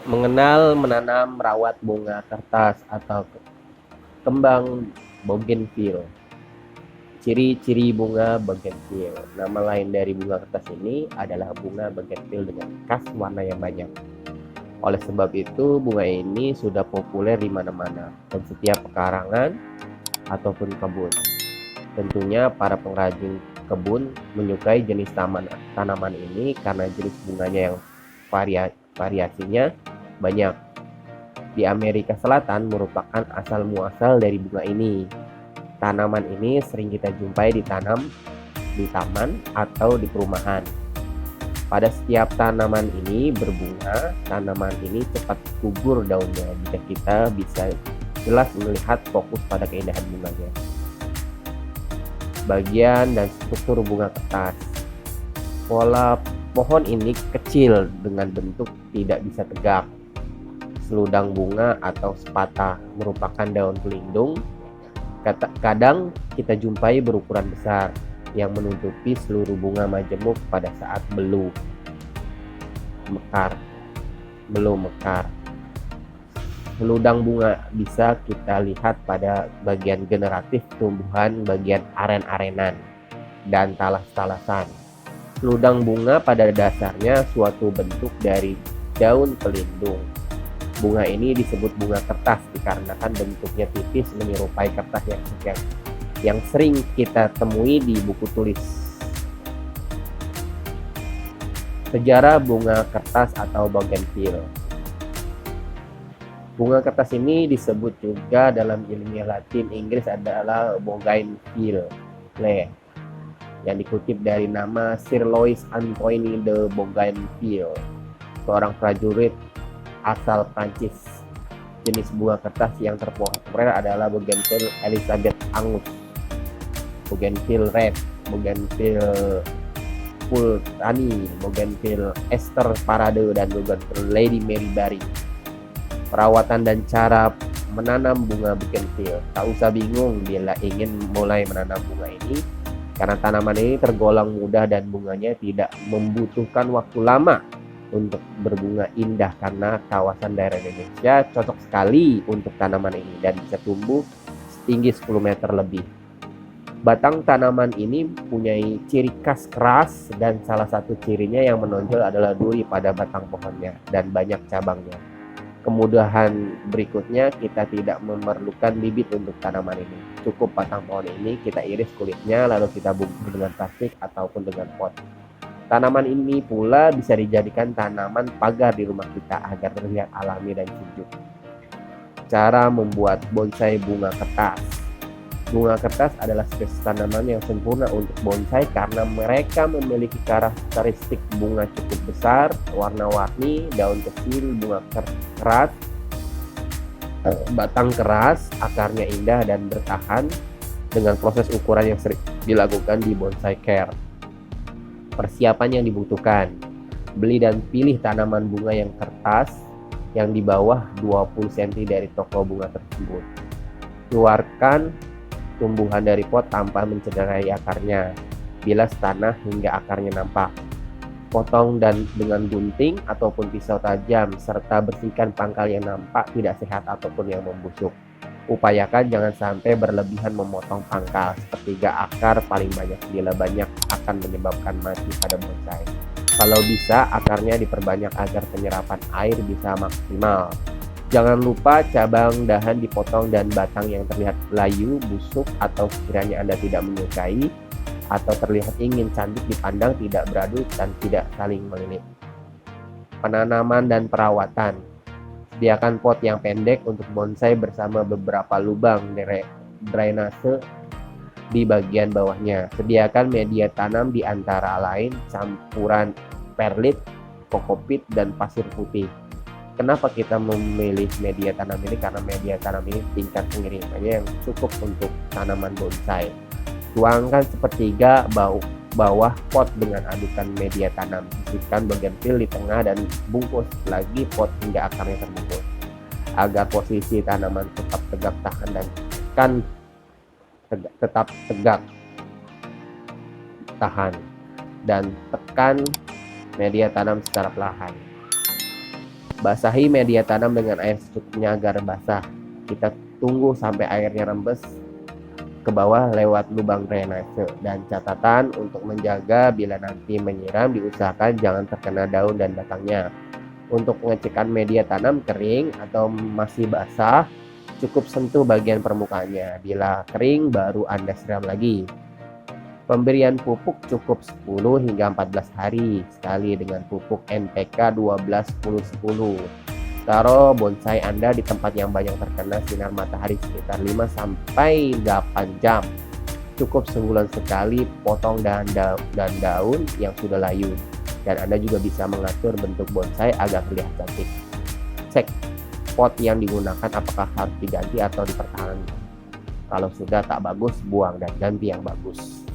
Mengenal, menanam, merawat bunga kertas atau kembang bougainville. Ciri-ciri bunga bougainville. Nama lain dari bunga kertas ini adalah bunga bougainville dengan kas warna yang banyak. Oleh sebab itu, bunga ini sudah populer di mana-mana dan setiap pekarangan ataupun kebun. Tentunya para pengrajin kebun menyukai jenis tanaman ini karena jenis bunganya yang variasinya banyak. Di Amerika Selatan merupakan asal muasal dari bunga ini. Tanaman ini sering kita jumpai ditanam di taman atau di perumahan. Pada setiap tanaman ini berbunga, tanaman ini cepat gugur daunnya jika kita bisa jelas melihat fokus pada keindahan bunganya. Bagian dan struktur bunga kertas. Pola pohon ini kecil dengan bentuk tidak bisa tegak. Seludang bunga atau sepatah merupakan daun pelindung. Kadang kita jumpai berukuran besar yang menutupi seluruh bunga majemuk pada saat belum mekar. Seludang bunga bisa kita lihat pada bagian generatif tumbuhan, bagian aren-arenan, dan talas-talasan. Seludang bunga pada dasarnya suatu bentuk dari daun pelindung. Bunga ini disebut bunga kertas dikarenakan bentuknya tipis menyerupai kertas yang sering kita temui di buku tulis. Sejarah bunga kertas atau bougainville. Bunga kertas ini disebut juga dalam ilmiah Latin Inggris adalah bougainville, yang dikutip dari nama Sir Louis Antoine de Bougainville, seorang prajurit asal Prancis. Jenis bunga kertas yang terpopuler adalah Bougainville Elizabeth Angus, Bougainville Red, Bougainville Pultani, Bougainville Esther Parade, dan Bougainville Lady Mary Berry. Perawatan dan cara menanam bunga bougainville. Tak usah bingung bila ingin mulai menanam bunga ini, karena tanaman ini tergolong mudah dan bunganya tidak membutuhkan waktu lama untuk berbunga indah karena kawasan daerah Indonesia cocok sekali untuk tanaman ini dan bisa tumbuh setinggi 10 meter lebih. Batang tanaman ini punya ciri khas keras dan salah satu cirinya yang menonjol adalah duri pada batang pohonnya dan banyak cabangnya. Kemudahan berikutnya, kita tidak memerlukan bibit untuk tanaman ini. Cukup batang pohon ini kita iris kulitnya lalu kita bungkus dengan plastik ataupun dengan pot. Tanaman ini pula bisa dijadikan tanaman pagar di rumah kita agar terlihat alami dan sejuk. Cara membuat bonsai bunga kertas. Bunga kertas adalah spesies tanaman yang sempurna untuk bonsai karena mereka memiliki karakteristik bunga cukup besar, warna-warni, daun kecil, bunga keras, batang keras, akarnya indah dan bertahan dengan proses ukuran yang sering dilakukan di bonsai care. Persiapan yang dibutuhkan. Beli dan pilih tanaman bunga yang kertas yang di bawah 20 cm dari toko bunga tersebut. Keluarkan tumbuhan dari pot tanpa mencederai akarnya. Bilas tanah hingga akarnya nampak. Potong dengan gunting ataupun pisau tajam serta bersihkan pangkal yang nampak tidak sehat ataupun yang membusuk. Upayakan jangan sampai berlebihan memotong pangkal, sepertiga akar paling banyak. Bila banyak akan menyebabkan mati pada bonsai. Kalau bisa akarnya diperbanyak agar penyerapan air bisa maksimal. Jangan lupa cabang dahan dipotong dan batang yang terlihat layu, busuk atau sekiranya Anda tidak menyukai atau terlihat ingin cantik dipandang tidak beradu dan tidak saling melilit. Penanaman dan perawatan. Sediakan pot yang pendek untuk bonsai bersama beberapa lubang drainase di bagian bawahnya. Sediakan media tanam di antara lain campuran perlit, kokopit, dan pasir putih. Kenapa kita memilih media tanam ini? Karena media tanam ini tingkat pengirimannya yang cukup untuk tanaman bonsai. Tuangkan sepertiga bawah pot dengan adukan media tanam. Sisipkan bougainville di tengah dan bungkus lagi pot hingga akarnya terbungkus. Agar posisi tanaman tetap tegak tahan dan tetap tegak tahan dan tekan media tanam secara perlahan. Basahi media tanam dengan air secukupnya agar basah. Kita tunggu sampai airnya rembes ke bawah lewat lubang drainase. Dan catatan untuk menjaga bila nanti menyiram diusahakan jangan terkena daun dan batangnya. Untuk pengecekan media tanam kering atau masih basah, cukup sentuh bagian permukaannya. Bila kering baru Anda siram lagi. Pemberian pupuk cukup 10 hingga 14 hari sekali dengan pupuk NPK 12-10-10. Taruh bonsai Anda di tempat yang banyak terkena sinar matahari sekitar 5 sampai 8 jam. Cukup sebulan sekali potong daun yang sudah layu. Dan Anda juga bisa mengatur bentuk bonsai agar terlihat cantik. Cek pot yang digunakan apakah harus diganti atau dipertahankan. Kalau sudah tak bagus, buang dan ganti yang bagus.